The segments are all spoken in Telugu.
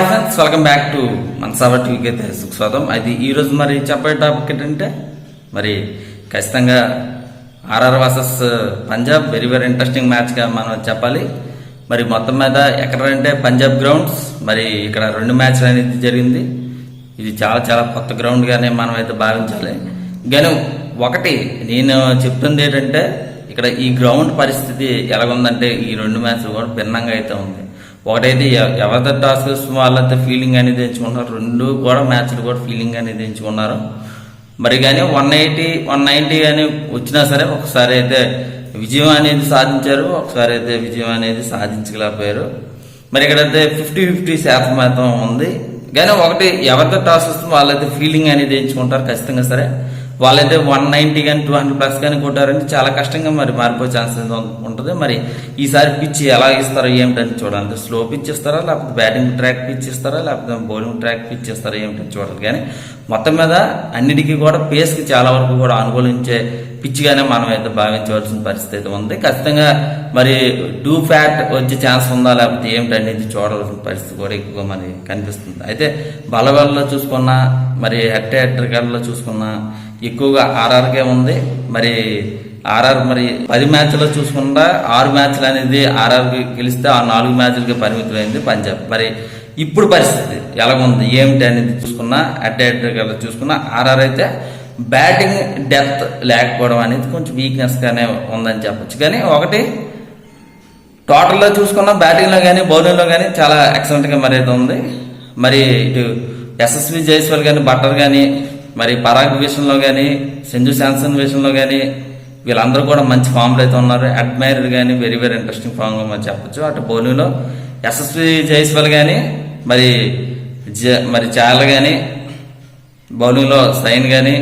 Hi friends, welcome back to మనసావా టీవీకి అయితే సుస్వాగతం. అయితే ఈరోజు మరి చెప్పే టాపిక్ ఏంటంటే మరి ఖచ్చితంగా RR versus Punjab very very interesting మ్యాచ్గా మనం చెప్పాలి. మరి మొత్తం మీద ఎక్కడంటే పంజాబ్ గ్రౌండ్స్, మరి ఇక్కడ 2 మ్యాచ్లు అనేది జరిగింది. ఇది చాలా చాలా కొత్త గ్రౌండ్గానే మనం అయితే భావించాలి. కానీ ఒకటి నేను చెప్తుంది ఏంటంటే ఇక్కడ ఈ గ్రౌండ్ పరిస్థితి ఎలాగుందంటే ఈ 2 మ్యాచ్లు కూడా భిన్నంగా అయితే ఉంది. ఒకటైతే ఎవరి టాస్క్ వాళ్ళైతే ఫీలింగ్ అనేది ఎంచుకున్నారు, 2 కూడా మ్యాచ్లు కూడా ఫీలింగ్ అనేది ఎంచుకున్నారు. మరి కానీ 190 కానీ వచ్చినా సరే ఒకసారి అయితే విజయం అనేది సాధించారు, ఒకసారి అయితే విజయం అనేది సాధించలేకపోయారు. మరి ఇక్కడైతే 50-50% మాత్రం ఉంది. కానీ ఒకటి ఎవరితో టాస్ వస్తుందో వాళ్ళైతే ఫీలింగ్ అనేది ఎంచుకుంటారు ఖచ్చితంగా. సరే వాళ్ళైతే 190 కానీ 200+ కానీ కొట్టారంటే చాలా కష్టంగా మరి మారిపోయే ఛాన్సెస్ ఉంటుంది. మరి ఈసారి పిచ్ ఎలా ఇస్తారో ఏమిటని చూడాలి. స్లో పిచ్ ఇస్తారా, లేకపోతే బ్యాటింగ్ ట్రాక్ పిచ్ ఇస్తారా, లేకపోతే బౌలింగ్ ట్రాక్ పిచ్ ఇస్తారా ఏమిటని చూడాలి. కానీ మొత్తం మీద అన్నిటికీ కూడా పేస్కి చాలా వరకు కూడా అనుకూలించే పిచ్గానే మనం అయితే భావించవలసిన పరిస్థితి అయితే ఉంది. ఖచ్చితంగా మరి డూ ఫ్యాట్ వచ్చే ఛాన్స్ ఉందా లేకపోతే ఏమిటనేది చూడవలసిన పరిస్థితి కూడా ఎక్కువగా మరి కనిపిస్తుంది. అయితే బలబల్లో చూసుకున్నా, మరి హెడ్ చూసుకున్నా ఎక్కువగా ఆర్ఆర్కే ఉంది. మరి ఆర్ఆర్ మరి 10 మ్యాచ్లో చూసుకుంటా 6 మ్యాచ్లు అనేది ఆర్ఆర్కి గెలిస్తే ఆ 4 మ్యాచ్లకి పరిమితమైంది పంజాబ్. మరి ఇప్పుడు పరిస్థితి ఎలాగుంది ఏమిటి అనేది చూసుకున్నా, హెడ్ చూసుకున్నా ఆర్ఆర్ అయితే బ్యాటింగ్ డెప్త్ లేకపోవడం అనేది కొంచెం వీక్నెస్గానే ఉందని చెప్పొచ్చు. కానీ ఒకటి టోటల్లో చూసుకున్నా బ్యాటింగ్లో కానీ బౌలింగ్లో కానీ చాలా ఎక్సలెంట్గా మరి అయితే ఉంది. మరి ఇటు యశస్వి జైస్వాల్ కానీ, బట్టర్ కానీ, మరి పరాగ్ విషయంలో కానీ, సంజు శాంసన్ విషయంలో కానీ వీళ్ళందరూ కూడా మంచి ఫామ్లో అయితే ఉన్నారు. అడ్మైరర్ కానీ వెరీ వెరీ ఇంట్రెస్టింగ్ ఫామ్గా మరి చెప్పచ్చు. అటు బౌలింగ్లో యశస్వి జైస్వాల్ కానీ, మరి చాల్ కానీ, బౌలింగ్లో సైన్ కానీ,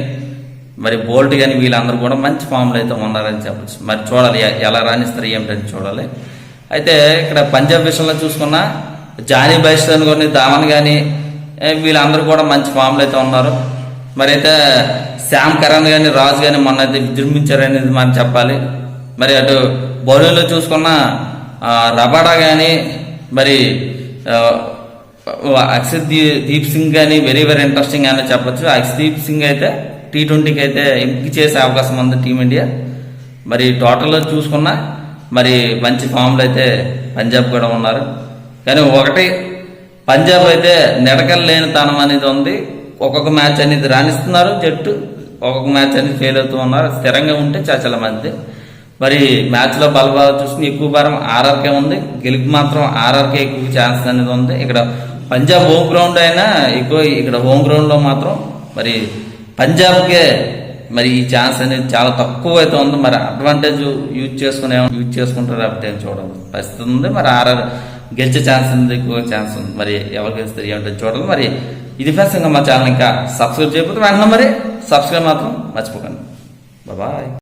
మరి బోల్ట్ కానీ వీళ్ళందరూ కూడా మంచి ఫామ్లో అయితే ఉన్నారని చెప్పచ్చు. మరి చూడాలి ఎలా రాణిస్తారు ఏమిటని చూడాలి. అయితే ఇక్కడ పంజాబ్ విషయంలో చూసుకున్నా జానీ బైస్టన్ కానీ, ధావన్ కానీ వీళ్ళందరూ కూడా మంచి ఫామ్లో అయితే ఉన్నారు. మరి అయితే శామ్ కరణ్ కానీ, రాజు కానీ మొన్న అయితే విజృంభించారనేది మనం చెప్పాలి. మరి అటు బౌలింగ్లో చూసుకున్న రబాడా కానీ, మరి దీప్ సింగ్ కానీ వెరీ వెరీ ఇంట్రెస్టింగ్ అని చెప్పొచ్చు. దీప్ సింగ్ అయితే T20కి అయితే ఎంపిక చేసే అవకాశం ఉంది టీమిండియా. మరి టోటల్లో చూసుకున్నా మరి మంచి ఫామ్లో అయితే పంజాబ్ కూడా ఉన్నారు. కానీ ఒకటి పంజాబ్ అయితే నిడకలు లేని తనం అనేది ఉంది. ఒక్కొక్క మ్యాచ్ అనేది రాణిస్తున్నారు జట్టు, ఒక్కొక్క మ్యాచ్ అనేది ఫెయిల్ అవుతూ ఉన్నారు. స్థిరంగా ఉంటే చాలా మంది. మరి మ్యాచ్లో బలబాగా చూసుకుని ఎక్కువ భారం ఆర్ఆర్కే ఉంది. గెలుపు మాత్రం ఆర్ఆర్కే ఎక్కువ ఛాన్స్ అనేది ఉంది. ఇక్కడ పంజాబ్ హోమ్ గ్రౌండ్ అయినా ఎక్కువ, ఇక్కడ హోమ్ గ్రౌండ్లో మాత్రం మరి పంజాబ్కే మరి ఈ ఛాన్స్ అనేది చాలా తక్కువ అయితే ఉంది. మరి అడ్వాంటేజ్ యూజ్ చేసుకుంటారు లేకపోతే చూడాలి పరిస్థితి ఉంది. మరి ఆర్ఆర్ గెలిచే ఛాన్స్ ఉంది, ఎక్కువ ఛాన్స్ ఉంది. మరి ఎవరు గెలుస్తారు ఏమిటో చూడాలి. మరి ఇది ఫ్రెండ్స్, ఇంకా మా ఛానల్ ఇంకా సబ్స్క్రైబ్ చేయకపోతే వెంటనే మరి సబ్స్క్రైబ్ మాత్రం మర్చిపోకండి. బాయ్.